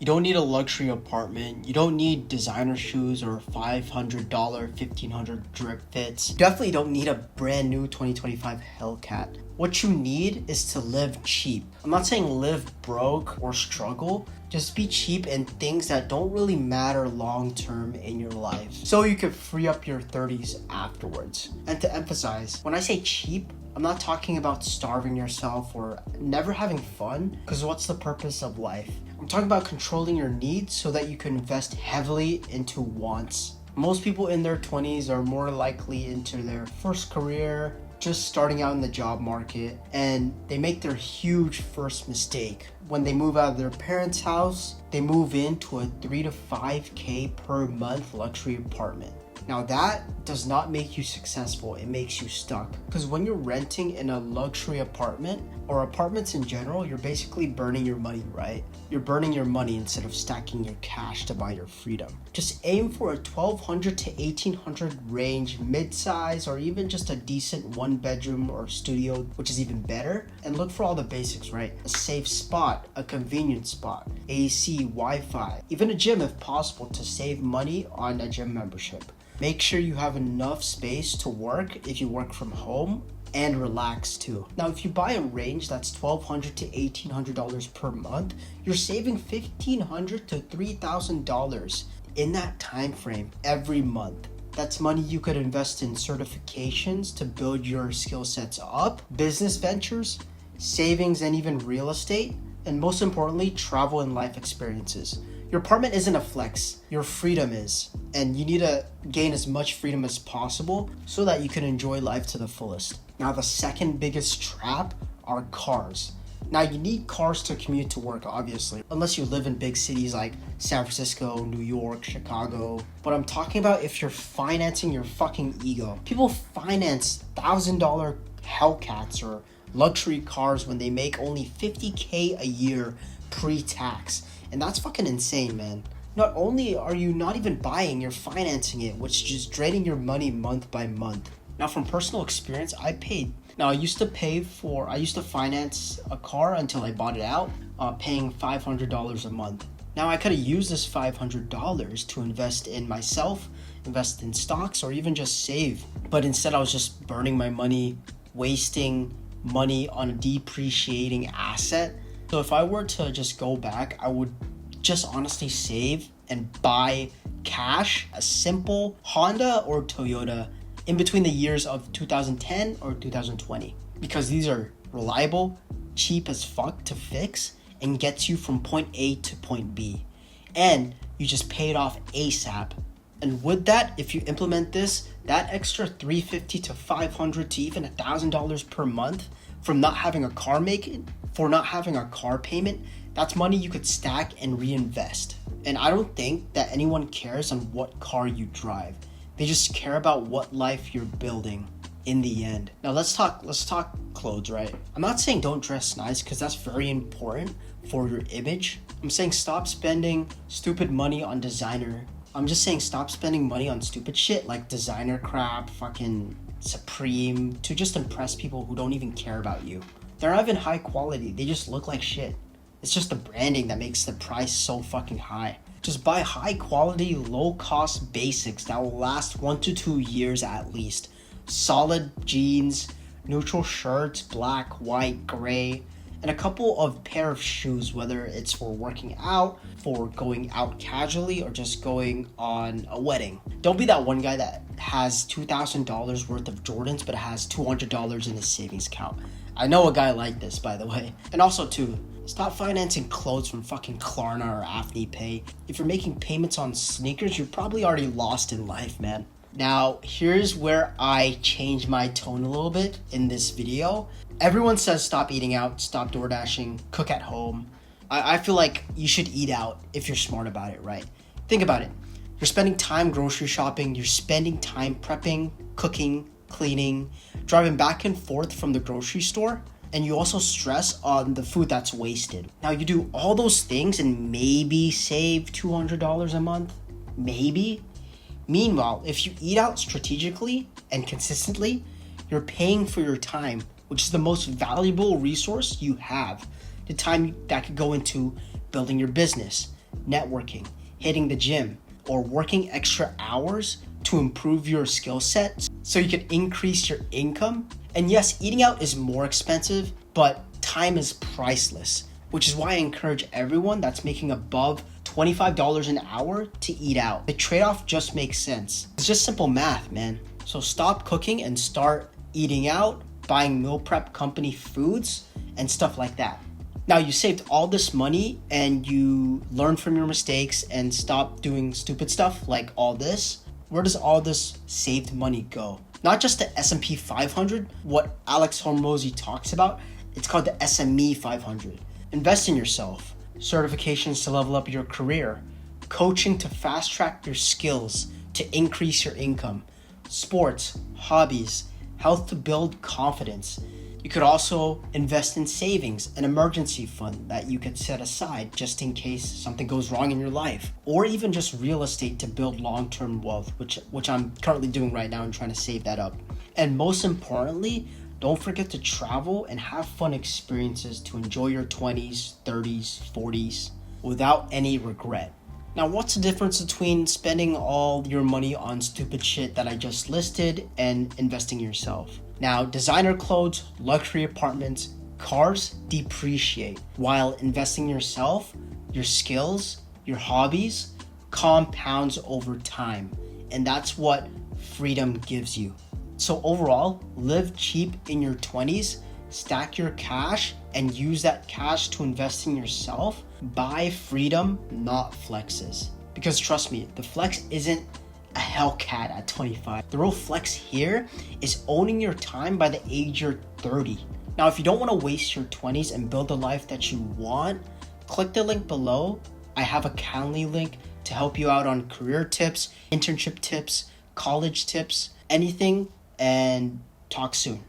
You don't need a luxury apartment. You don't need designer shoes or $500, $1,500 drip fits. You definitely don't need a brand new 2025 Hellcat. What you need is to live cheap. I'm not saying live broke or struggle. Just be cheap in things that don't really matter long term in your life, so you can free up your 30s afterwards. And to emphasize, when I say cheap, I'm not talking about starving yourself or never having fun, because what's the purpose of life? I'm talking about controlling your needs so that you can invest heavily into wants. Most people in their 20s are more likely into their first career, just starting out in the job market, and they make their huge first mistake. When they move out of their parents' house, they move into a 3 to 5K per month luxury apartment. Now that does not make you successful, it makes you stuck. Because when you're renting in a luxury apartment, or apartments in general, you're basically burning your money, right? You're burning your money instead of stacking your cash to buy your freedom. Just aim for a $1,200 to $1,800 range, mid-size, or even just a decent 1-bedroom or studio, which is even better. And look for all the basics, right? A safe spot, a convenient spot, AC, Wi-Fi, even a gym if possible, to save money on a gym membership. Make sure you have enough space to work if you work from home, and relax too. Now, if you buy a range that's $1,200 to $1,800 per month, you're saving $1,500 to $3,000 in that time frame every month. That's money you could invest in certifications to build your skill sets up, business ventures, savings, and even real estate, and most importantly, travel and life experiences. Your apartment isn't a flex, your freedom is. And you need to gain as much freedom as possible so that you can enjoy life to the fullest. Now, the second biggest trap are cars. Now, you need cars to commute to work, obviously, unless you live in big cities like San Francisco, New York, Chicago. But I'm talking about if you're financing your fucking ego. People finance $1,000 Hellcats or luxury cars when they make only $50K a year pre-tax. And that's fucking insane, man. Not only are you not even buying, you're financing it, which is just draining your money month by month. Now, from personal experience, I used to finance a car until I bought it out, paying $500 a month. Now, I could have used this $500 to invest in myself, invest in stocks, or even just save. But instead, I was just burning my money, wasting money on a depreciating asset. So if I were to just go back, I would just honestly save and buy cash a simple Honda or Toyota in between the years of 2010 or 2020, because these are reliable, cheap as fuck to fix, and gets you from point A to point B. And you just pay it off ASAP. And with that, if you implement this, that extra $350 to $500 to even $1,000 per month from not having a car payment, that's money you could stack and reinvest. And I don't think that anyone cares on what car you drive. They just care about what life you're building in the end. Now let's talk clothes, right? I'm not saying don't dress nice, because that's very important for your image. I'm saying stop spending stupid money on designer. I'm just saying stop spending money on stupid shit like designer crap, fucking Supreme, to just impress people who don't even care about you. They're not even high quality, they just look like shit. It's just the branding that makes the price so fucking high. Just buy high quality, low cost basics that will last 1 to 2 years at least. Solid jeans, neutral shirts, black, white, gray, and a couple of pair of shoes, whether it's for working out, for going out casually, or just going on a wedding. Don't be that one guy that has $2,000 worth of Jordans but has $200 in his savings account. I know a guy like this, by the way. And also too, stop financing clothes from fucking Klarna or Afterpay. If you're making payments on sneakers, you're probably already lost in life, man. Now, here's where I change my tone a little bit in this video. Everyone says stop eating out, stop door dashing, cook at home. I feel like you should eat out if you're smart about it, right? Think about it. You're spending time grocery shopping, you're spending time prepping, cooking, cleaning, driving back and forth from the grocery store, and you also stress on the food that's wasted. Now, you do all those things and maybe save $200 a month, maybe. Meanwhile, if you eat out strategically and consistently, you're paying for your time, which is the most valuable resource you have. The time that could go into building your business, networking, hitting the gym, or working extra hours to improve your skill set so you can increase your income. And yes, eating out is more expensive, but time is priceless, which is why I encourage everyone that's making above $25 an hour to eat out. The trade-off just makes sense. It's just simple math, man. So stop cooking and start eating out, buying meal prep company foods, and stuff like that. Now you saved all this money and you learn from your mistakes and stop doing stupid stuff like all this. Where does all this saved money go? Not just the S&P 500, what Alex Hormozy talks about, it's called the SME 500. Invest in yourself, certifications to level up your career, coaching to fast track your skills to increase your income, sports, hobbies, health to build confidence. You could also invest in savings, an emergency fund that you could set aside just in case something goes wrong in your life, or even just real estate to build long-term wealth, which I'm currently doing right now and trying to save that up. And most importantly, don't forget to travel and have fun experiences to enjoy your 20s, 30s, 40s without any regret. Now, what's the difference between spending all your money on stupid shit that I just listed and investing in yourself? Now, designer clothes, luxury apartments, cars depreciate, while investing in yourself, your skills, your hobbies compounds over time. And that's what freedom gives you. So overall, live cheap in your 20s, stack your cash, and use that cash to invest in yourself. Buy freedom, not flexes. Because trust me, the flex isn't a Hellcat at 25. The real flex here is owning your time by the age you're 30. Now, if you don't want to waste your 20s and build the life that you want, click the link below. I have a Calendly link to help you out on career tips, internship tips, college tips, anything, and talk soon.